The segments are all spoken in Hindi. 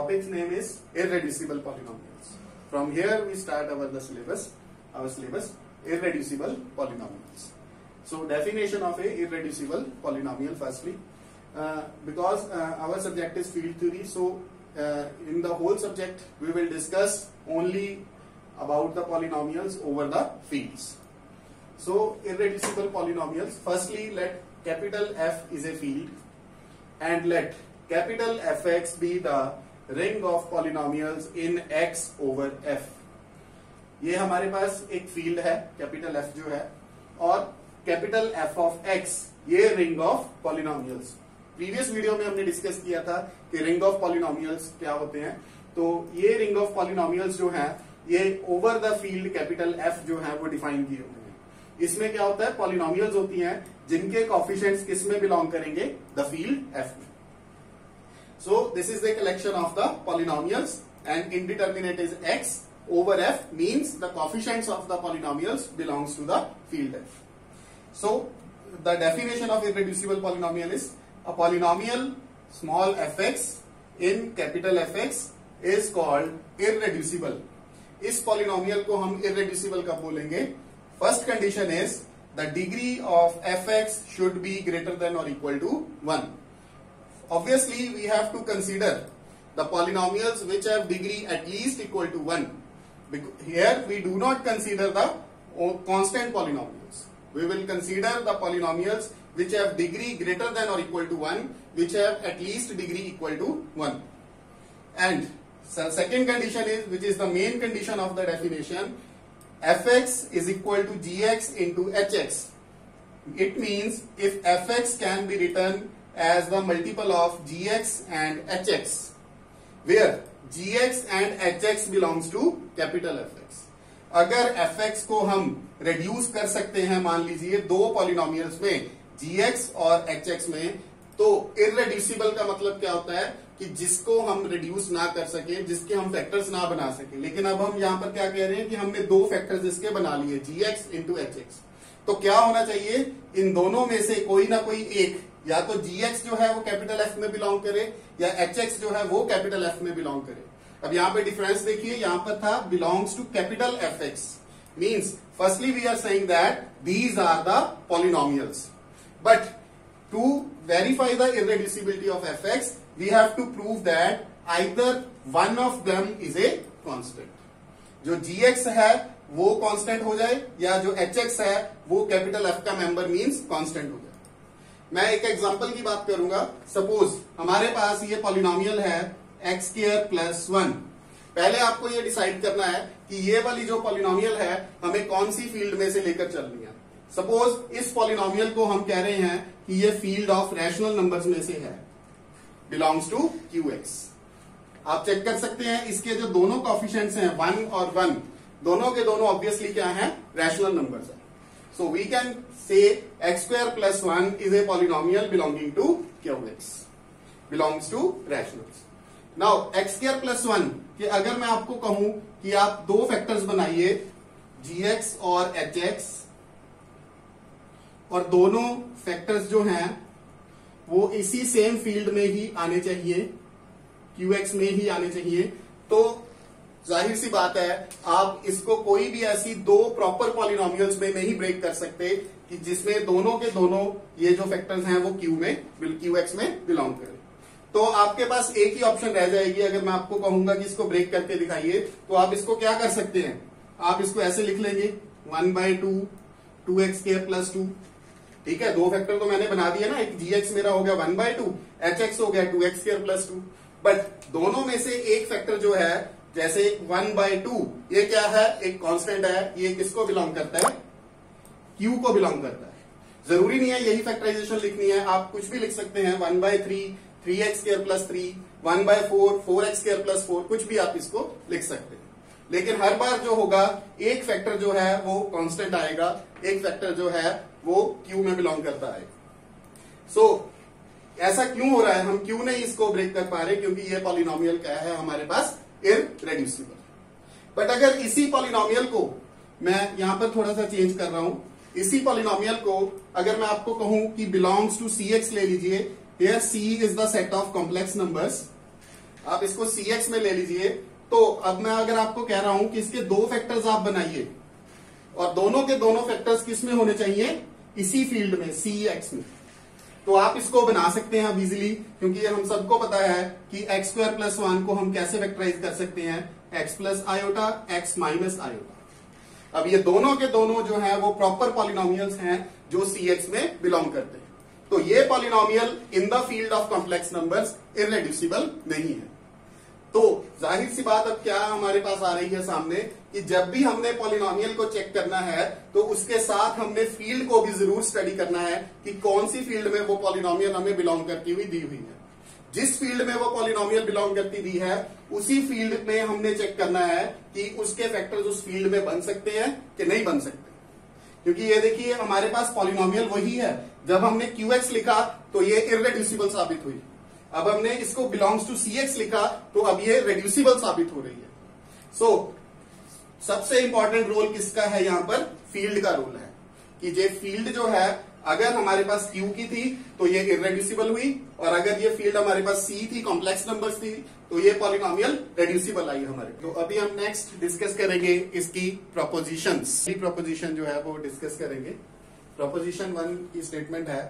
topic's name is irreducible polynomials. From here we start our syllabus, irreducible polynomials. So definition of a irreducible polynomial firstly, because our subject is field theory, so in the whole subject we will discuss only about the polynomials over the fields. So irreducible polynomials, firstly let capital F is a field and let capital Fx be the ring of polynomials in X over F. ये हमारे पास एक फील्ड है कैपिटल F जो है, और कैपिटल F ऑफ X ये ring of polynomials. Previous video में हमने डिस्कस किया था कि रिंग ऑफ पॉलिनोमियल्स क्या होते हैं. तो ये रिंग ऑफ पॉलिनोमियल्स जो है ये over the field capital F जो है वो डिफाइन किए हुए हैं. इसमें क्या होता है, पॉलिनोमियल्स होती हैं जिनके कोएफिशिएंट्स किस में बिलोंग करेंगे, द फील्ड F में. So this is the collection of the polynomials and indeterminate is X over F means the coefficients of the polynomials belongs to the field F. So the definition of irreducible polynomial is a polynomial small fx in capital Fx is called irreducible. इस polynomial को हम irreducible कब बोलेंगे? First condition is the degree of Fx should be greater than or equal to 1. Obviously, we have to consider the polynomials which have degree at least equal to 1. Here, we do not consider the constant polynomials. We will consider the polynomials which have degree greater than or equal to 1, which have at least degree equal to 1. And so second condition is, which is the main condition of the definition, Fx is equal to Gx into Hx. It means if Fx can be written as the multiple of Gx and Hx, where Gx and Hx belongs to capital Fx. अगर Fx को हम reduce कर सकते हैं मान लीजिए दो polynomials में Gx और Hx में, तो irreducible का मतलब क्या होता है कि जिसको हम reduce ना कर सके, जिसके हम factors ना बना सके. लेकिन अब हम यहाँ पर क्या कह रहे हैं कि हमने दो factors इसके बना लिए Gx into Hx. तो क्या होना चाहिए, इन दोनों में से कोई ना कोई एक, या तो Gx जो है वो कैपिटल F में बिलोंग करे या Hx जो है वो कैपिटल F में बिलोंग करे. अब यहाँ पे डिफरेंस देखिए, यहाँ पर था belongs to capital Fx means firstly we are saying that these are the polynomials, but to verify the irreducibility of Fx we have to prove that either one of them is a constant. जो Gx है वो कांस्टेंट हो जाए या जो Hx है वो कैपिटल F का मेंबर मींस कांस्टेंट हो जाए. मैं एक एग्जांपल की बात करूंगा. सपोज हमारे पास ये पॉलिनोमियल है x स्क्वायर प्लस 1. पहले आपको ये डिसाइड करना है कि ये वाली जो पॉलिनोमियल है हमें कौन सी फील्ड में से लेकर चलनी है. सपोज इस पॉलिनोमियल को हम कह रहे हैं कि ये फील्ड ऑफ रैशनल नंबर्स में से है, बिलोंग्स टू Qx. आप चेक कर सकते हैं इसके जो दोनों कोएफिशिएंट्स हैं 1 और 1, दोनों के दोनों ऑब्वियसली क्या है, रैशनल नंबर्स है. So we can say x square plus 1 is a polynomial belonging to Qx, belongs to rationals. Now x square plus 1 कि अगर मैं आपको कहूं कि आप दो फैक्टर्स बनाइए Gx और Hx, और दोनों फैक्टर्स जो हैं वो इसी सेम फील्ड में ही आने चाहिए, Qx में ही आने चाहिए, तो जाहिर सी बात है आप इसको कोई भी ऐसी दो प्रॉपर पॉलिनोमियल्स में नहीं ब्रेक कर सकते कि जिसमें दोनों के दोनों ये जो फैक्टर्स हैं वो Qx में बिलोंग करें. तो आपके पास एक ही ऑप्शन रह जाएगी. अगर मैं आपको कहूंगा कि इसको ब्रेक करके दिखाइए तो आप इसको क्या कर सकते हैं, आप इसको ऐसे लिख लेंगे 1/2 2x स्क्वायर प्लस 2. ठीक है, दो फैक्टर तो मैंने बना दिया ना, एक Gx मेरा हो गया 1/2, Hx हो गया 2x स्क्वायर प्लस 2. बट दोनों में से एक फैक्टर जो है, जैसे 1/2 ये क्या है, एक कांस्टेंट है, ये किसको बिलोंग करता है, Q को बिलोंग करता है. जरूरी नहीं है यही फैक्टराइजेशन लिखनी है, आप कुछ भी लिख सकते हैं, 1/3 3x square plus 3, 1/4 4x square plus 4, कुछ भी आप इसको लिख सकते हैं. लेकिन हर बार जो होगा एक फैक्टर जो है वो कांस्टेंट आएगा, एक फैक्टर जो है वो Q में बिलोंग करता है. सो ऐसा क्यों हो रहा है, हम क्यों नहीं इसको ब्रेक कर पा रहे, क्योंकि ये पॉलिनोमियल क्या है हमारे पास, irreducible. बट अगर इसी पॉलिनोमियल को मैं यहां पर थोड़ा सा चेंज कर रहा हूं, इसी पॉलिनोमियल को अगर मैं आपको कहूं कि बिलोंग्स टू Cx ले लीजिए, here C is the set of complex numbers. आप इसको CX में ले लीजिए। तो अब मैं अगर आपको कह रहा हूं कि इसके दो फैक्टर्स आप बनाइए और दोनों के दोनों फैक्टर्स किस में होने चाहिए, इसी फील्ड में CX में, तो आप इसको बना सकते हैं अब इजीली, क्योंकि ये हम सबको पता है कि x² + 1 को हम कैसे वेक्टराइज कर सकते हैं, x + i, x - i। अब ये दोनों के दोनों जो है वो प्रॉपर पॉलिनोमियल्स हैं जो CX में बिलोंग करते हैं। तो ये polynomial in the field of complex numbers irreducible नहीं है। तो जाहिर सी बात अब क्या हमारे पास आ रही है सामने कि जब भी हमने पॉलिनोमियल को चेक करना है तो उसके साथ हमने फील्ड को भी जरूर स्टडी करना है कि कौन सी फील्ड में वो पॉलिनोमियल हमें बिलोंग करती हुई दी हुई है। जिस फील्ड में वो पॉलिनोमियल बिलोंग करती दी है उसी फील्ड में हमने चेक करना है कि उसके फैक्टर्स उस फील्ड में बन सकते हैं कि नहीं बन सकते। क्योंकि ये देखिए हमारे पास पॉलिनोमियल वही है, जब हमने QX लिखा तो ये इररेड्यूसिबल साबित हुई, अब हमने इसको बिलोंग्स टू CX लिखा तो अब ये रेड्यूसिबल साबित हो रही है। सो सबसे इंपॉर्टेंट रोल किसका है यहां पर, फील्ड का रोल है कि ये फील्ड जो है अगर हमारे पास Q की थी तो ये इररेड्यूसिबल हुई, और अगर ये फील्ड हमारे पास C थी, कॉम्प्लेक्स नंबर्स थी, तो ये पॉलिनोमियल रेड्यूसिबल आई हमारे। तो अभी हम नेक्स्ट डिस्कस करेंगे इसकी प्रोपोजिशंस। प्रोपोजिशन जो है वो डिस्कस करेंगे। प्रोपोजिशन 1 की स्टेटमेंट है,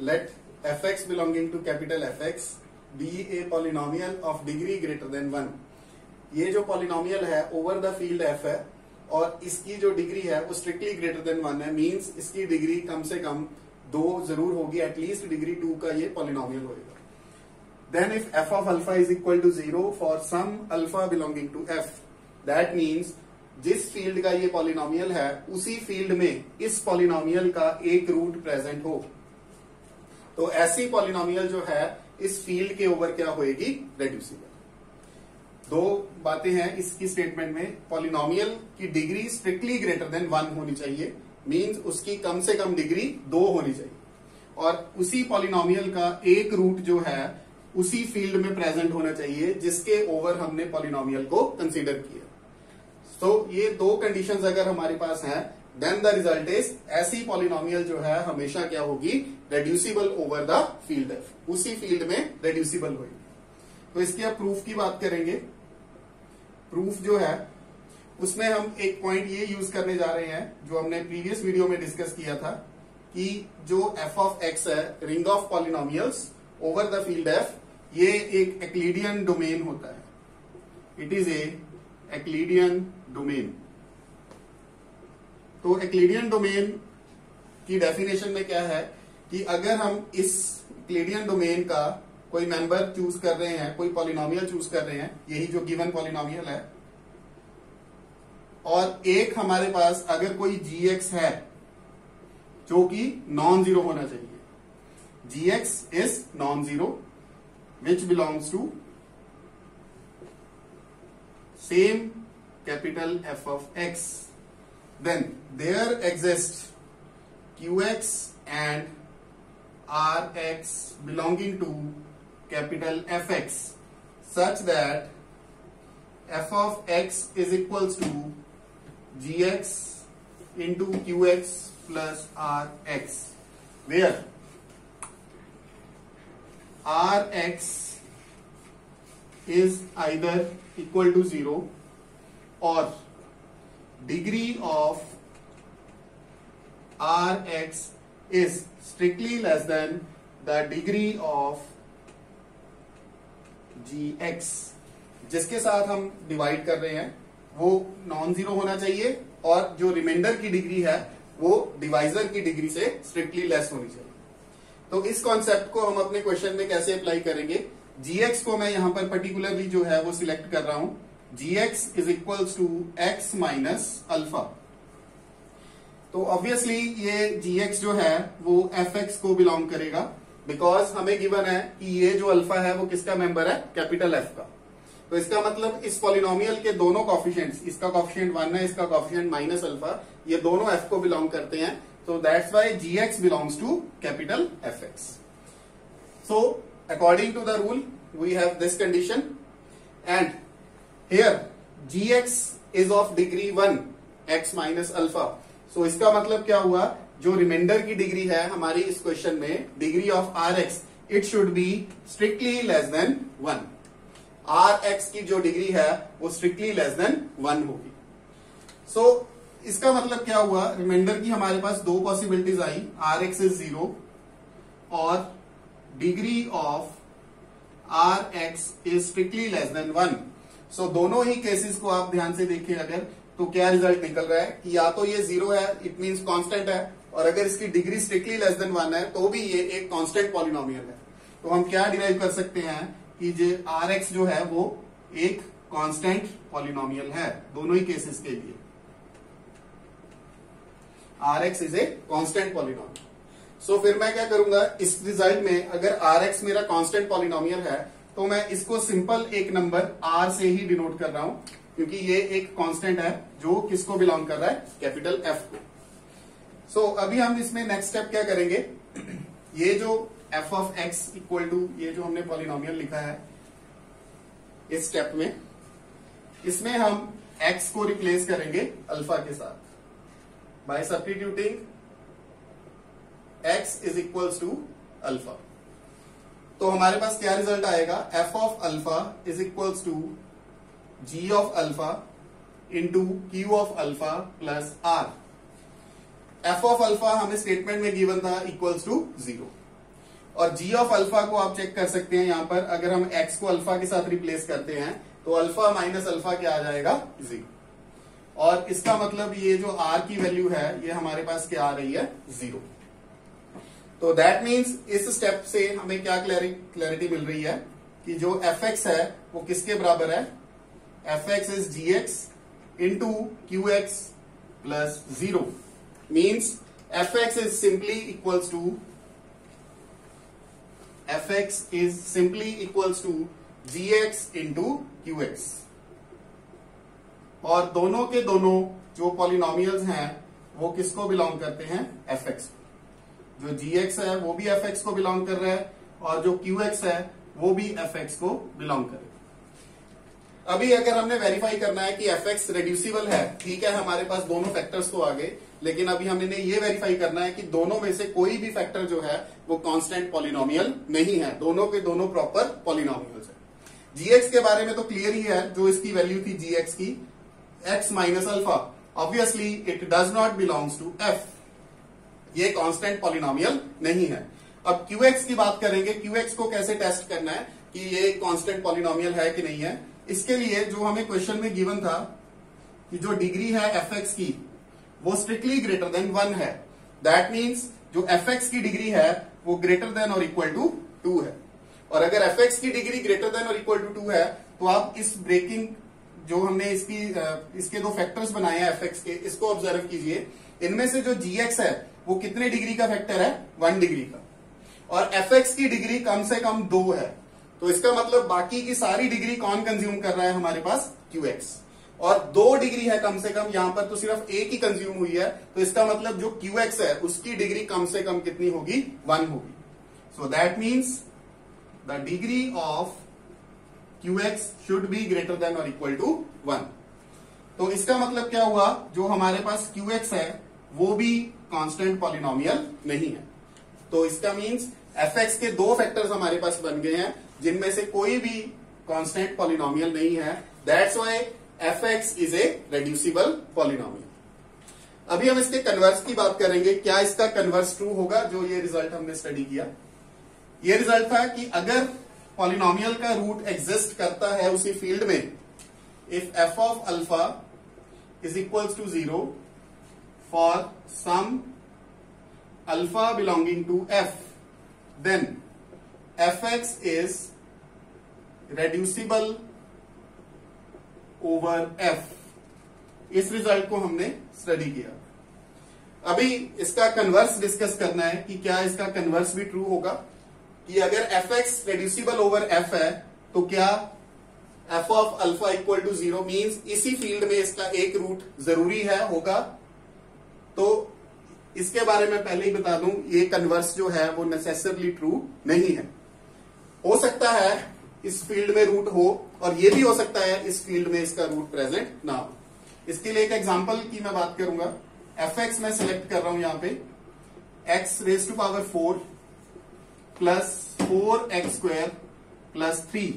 late fx belonging to capital Fx be a polynomial of degree greater than 1। ये जो पॉलिनोमियल है ओवर द फील्ड f है और इसकी जो डिग्री है वो स्ट्रिक्टली ग्रेटर देन 1 है, मींस इसकी डिग्री कम से कम 2 जरूर होगी, एटलीस्ट डिग्री 2 का ये पॉलिनोमियल होगा। Then if f of alpha is equal to 0 for some alpha belonging to f, that means जिस फील्ड का ये पॉलिनोमियल है उसी फील्ड में इस पॉलिनोमियल का एक रूट प्रेजेंट हो, तो ऐसी पॉलिनोमियल जो है इस फील्ड के ओवर क्या होएगी, रेड्यूसिबल। दो बातें हैं इसकी स्टेटमेंट में, पॉलिनोमियल की डिग्री स्ट्रिक्टली ग्रेटर देन 1 होनी चाहिए, मींस उसकी कम से कम डिग्री 2 होनी चाहिए, और उसी पॉलिनोमियल का एक रूट जो है उसी फील्ड में प्रेजेंट होना चाहिए जिसके ओवर हमने पॉलिनोमियल को कंसीडर किया। तो ये दो कंडीशंस अगर हमारे पास हैं, देन द रिजल्ट इज ऐसी पॉलिनोमियल जो है हमेशा क्या होगी, reducible over the field F, उसी फील्ड में रेड्यूसिबल होगी। तो इसके अब प्रूफ की बात करेंगे। प्रूफ जो है उसमें हम एक पॉइंट ये यूज करने जा रहे हैं जो हमने प्रीवियस वीडियो में डिस्कस किया था कि जो f of x है, ring of polynomials over the field F, ये एक एक्लिडियन डोमेन होता है। It is a Euclidean domain. तो एक्लिडियन डोमेन की डेफिनेशन में क्या है कि अगर हम इस एक्लिडियन डोमेन का कोई मेंबर चूज कर रहे हैं, कोई पॉलिनोमियल चूज कर रहे हैं, यही जो गिवन पॉलिनोमियल है, और एक हमारे पास अगर कोई gx है जो कि नॉन जीरो होना चाहिए, gx is non zero which belongs to same capital F of x, then there exists qx and rx belonging to capital Fx such that f of x is equals to gx into qx plus rx, where rx is either equal to 0 or degree of Rx is strictly less than the degree of Gx। जिसके साथ हम डिवाइड कर रहे हैं वो नॉन जीरो होना चाहिए और जो रिमाइंडर की डिग्री है वो डिवाइजर की डिग्री से स्ट्रिक्टली लेस होनी चाहिए। तो इस कॉन्सेप्ट को हम अपने क्वेश्चन में कैसे अप्लाई करेंगे, Gx को मैं यहां पर पर्टिकुलरली जो है वो सिलेक्ट कर रहा हूं, gx is equals to x minus alpha। तो ऑब्वियसली ये gx जो है वो fx को बिलोंग करेगा, बिकॉज हमें गिवन है कि ये जो अल्फा है वो किसका मेंबर है, कैपिटल F का। तो इसका मतलब इस पॉलिनोमियल के दोनों कॉफिशिएंट्स, इसका कॉफिशिएंट 1 है, इसका कॉफिशिएंट माइनस अल्फा, ये दोनों f को बिलोंग करते हैं। तो that's why gx belongs to capital Fx। So according to the rule we have this condition and here gx is of degree 1 x minus alpha। so इसका मतलब क्या हुआ, जो रिमाइंडर की डिग्री है हमारी इस क्वेश्चन में, degree of rx, it should be strictly less than 1। R X की जो डिग्री है वो स्ट्रिक्टली लेस देन 1 होगी। सो इसका मतलब क्या हुआ, रिमाइंडर की हमारे पास दो पॉसिबिलिटीज आई, आर एक्स इज 0 और degree of R X is strictly less than 1। So दोनों ही केसेस को आप ध्यान से देखें अगर, तो क्या रिजल्ट निकल रहा है कि या तो ये 0 है, इट मींस कांस्टेंट है, और अगर इसकी डिग्री स्ट्रिक्टली लेस देन 1 है तो भी ये एक कांस्टेंट पॉलिनोमियल है। तो हम क्या डिराइव कर सकते हैं कि जो आर एक्स जो है वो एक कांस्टेंट पॉलिनोमियल है दोनों ही केसेस के लिए। R X is a constant polynomial. So फिर मैं क्या करूंगा, इस रिजल्ट में अगर आर एक्स मेरा कांस्टेंट पॉलिनोमियल है तो मैं इसको सिंपल एक नंबर आर से ही डिनोट कर रहा हूं, क्योंकि ये एक कांस्टेंट है जो किसको बिलोंग कर रहा है, कैपिटल एफ को। सो अभी हम इसमें नेक्स्ट स्टेप क्या करेंगे, ये जो F of X equal to ये जो हमने पॉलिनोमियल लिखा है इस स्टेप में, इसमें हम एक्स को रिप्लेस करेंगे अल्फा के साथ by substituting x is equals to alpha. तो हमारे पास क्या रिजल्ट आएगा, F of alpha is equals to g of alpha into Q of alpha plus R. F of alpha हमें स्टेटमेंट में गिवन था इक्वल्स टू 0, और g ऑफ अल्फा को आप चेक कर सकते हैं यहां पर, अगर हम x को अल्फा के साथ रिप्लेस करते हैं तो अल्फा माइनस अल्फा क्या आ जाएगा, 0। और इसका मतलब ये जो r की वैल्यू है ये हमारे पास क्या आ रही है, 0। तो दैट मीन्स इस स्टेप से हमें क्या क्लैरिटी मिल रही है कि जो fx है वो किसके बराबर है, fx is gx into qx plus 0। Means fx is simply equals to gx into qx। और दोनों के दोनों जो पॉलिनोमियल्स हैं वो किसको बिलोंग करते हैं, fx। जो gx है वो भी fx को बिलोंग कर रहा है, और जो qx है वो भी fx को बिलोंग कर रहा है। अभी अगर हमने वेरीफाई करना है कि fx रेड्यूसिबल है, ठीक है, हमारे पास दोनों फैक्टर्स तो आ गए, लेकिन अभी हमने ये वेरीफाई करना है कि दोनों में से कोई भी फैक्टर जो है वो कांस्टेंट पॉलिनोमियल नहीं है, दोनों के दोनों प्रॉपर पॉलिनोमियल्स है। gx के बारे में तो क्लियर ही है, जो इसकी वैल्यू थी gx की x minus alpha, obviously it does not belongs to f, ये कांस्टेंट पॉलिनोमियल नहीं है। अब qx की बात करेंगे, qx को कैसे टेस्ट करना है कि ये कांस्टेंट पॉलिनोमियल है कि नहीं है। इसके लिए जो हमें क्वेश्चन में गिवन था कि जो डिग्री है fx की वो स्ट्रिक्टली ग्रेटर देन 1 है, दैट मीन्स जो fx की डिग्री है वो ग्रेटर देन और इक्वल टू 2 है। और अगर fx की डिग्री ग्रेटर देन और इक्वल टू 2 है तो आप इस ब्रेकिंग जो हमने इसके दो फैक्टर्स बनाए हैं fx के, इसको ऑब्जर्व कीजिए। इनमें से जो gx है वो कितने डिग्री का फैक्टर है, 1 डिग्री का, और fx की डिग्री कम से कम 2 है। तो इसका मतलब बाकी की सारी डिग्री कौन कंज्यूम कर रहा है, हमारे पास qx, और 2 डिग्री है कम से कम, यहां पर तो सिर्फ एक ही कंज्यूम हुई है, तो इसका मतलब जो qx है उसकी डिग्री कम से कम कितनी होगी, 1 होगी। So that means the degree of qx should be greater than और इक्वल टू 1। तो इसका मतलब क्या हुआ, जो हमारे पास qx है वो भी कांस्टेंट पॉलिनोमियल नहीं है। तो इसका मीन्स fx के 2 फैक्टर्स हमारे पास बन गए हैं जिनमें से कोई भी कांस्टेंट पॉलिनोमियल नहीं है, that's why fx is a reducible polynomial. अभी हम इसके कन्वर्स की बात करेंगे, क्या इसका कन्वर्स ट्रू होगा, जो ये रिजल्ट हमने स्टडी किया। ये रिजल्ट था कि अगर पॉलिनोमियल का रूट एग्जिस्ट करता है उसी फील्ड में, if f of alpha is equals to 0 for some alpha belonging to f, then fx is reducible over f। इस रिजल्ट को हमने स्टडी किया। अभी इसका कन्वर्स डिस्कस करना है कि क्या इसका कन्वर्स भी ट्रू होगा, कि अगर fx रेड्यूसिबल ओवर f है तो क्या f of alpha equal to 0 means इसी फील्ड में इसका एक रूट जरूरी है, होगा। तो इसके बारे में पहले ही बता दूं, ये कन्वर्स जो है वो नेसेसरली ट्रू नहीं है। हो सकता है इस फील्ड में रूट हो, और ये भी हो सकता है इस फील्ड में इसका रूट प्रेजेंट ना हो। इसके लिए एक एग्जांपल की मैं बात करूंगा। fx मैं सिलेक्ट कर रहा हूं यहां पे, x raise to power 4 plus 4x square plus 3।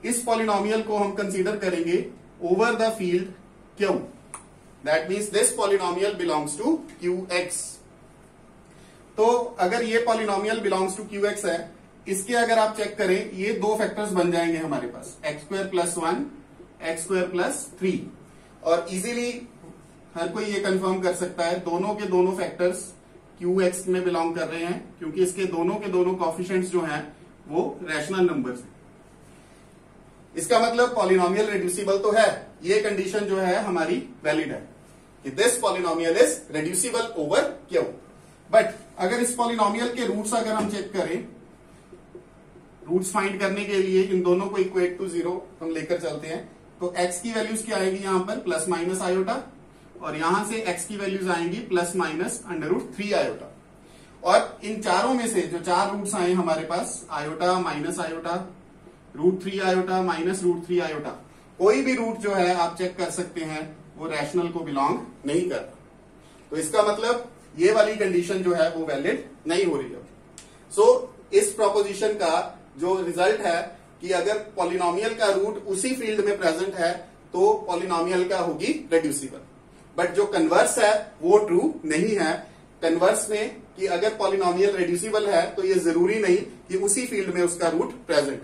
इस पॉलिनोमियल को हम कंसीडर करेंगे over the field Q, that means this polynomial belongs to QX। तो अगर ये पॉलिनोमियल बिलोंग्स टू QX है, इसके अगर आप चेक करें, ये दो फैक्टर्स बन जाएंगे हमारे पास, x² + 1 x² + 3, और इजीली हर कोई ये कंफर्म कर सकता है दोनों के दोनों फैक्टर्स QX में बिलोंग कर रहे हैं, क्योंकि इसके दोनों के दोनों कोएफिशिएंट्स जो हैं वो रैशनल नंबर्स हैं। इसका मतलब पॉलिनोमियल रिड्यूसिबल तो है, ये कंडीशन जो है हमारी वैलिड है कि this polynomial is reducible over Q। But अगर इस पॉलिनोमियल के रूट्स अगर हम चेक करें, रूट्स फाइंड करने के लिए इन दोनों को इक्वेट टू 0 हम लेकर चलते हैं, तो x की वैल्यूज क्या आएगी यहां पर ± आयोटा, और यहां से x की वैल्यूज आएंगी ±√3 आयोटा। और इन चारों में से जो चार रूट्स आए हमारे पास, iota, minus iota, √3 iota, -√3 iota, कोई भी रूट जो है आप चेक कर सकते हैं वो रैशनल को बिलोंग नहीं करता। तो इसका मतलब ये वाली कंडीशन जो है वो वैलिड नहीं हो रही है। सो इस प्रोपोजिशन का जो रिजल्ट है कि अगर पॉलिनोमियल का रूट उसी फील्ड में प्रेजेंट है तो पॉलिनोमियल का होगी रिड्यूसिबल। बट जो कन्वर्स है वो ट्रू नहीं है। कन्वर्स में कि अगर पॉलिनोमियल रिड्यूसिबल है तो ये जरूरी नहीं कि उसी फील्ड में उसका रूट प्रेजेंट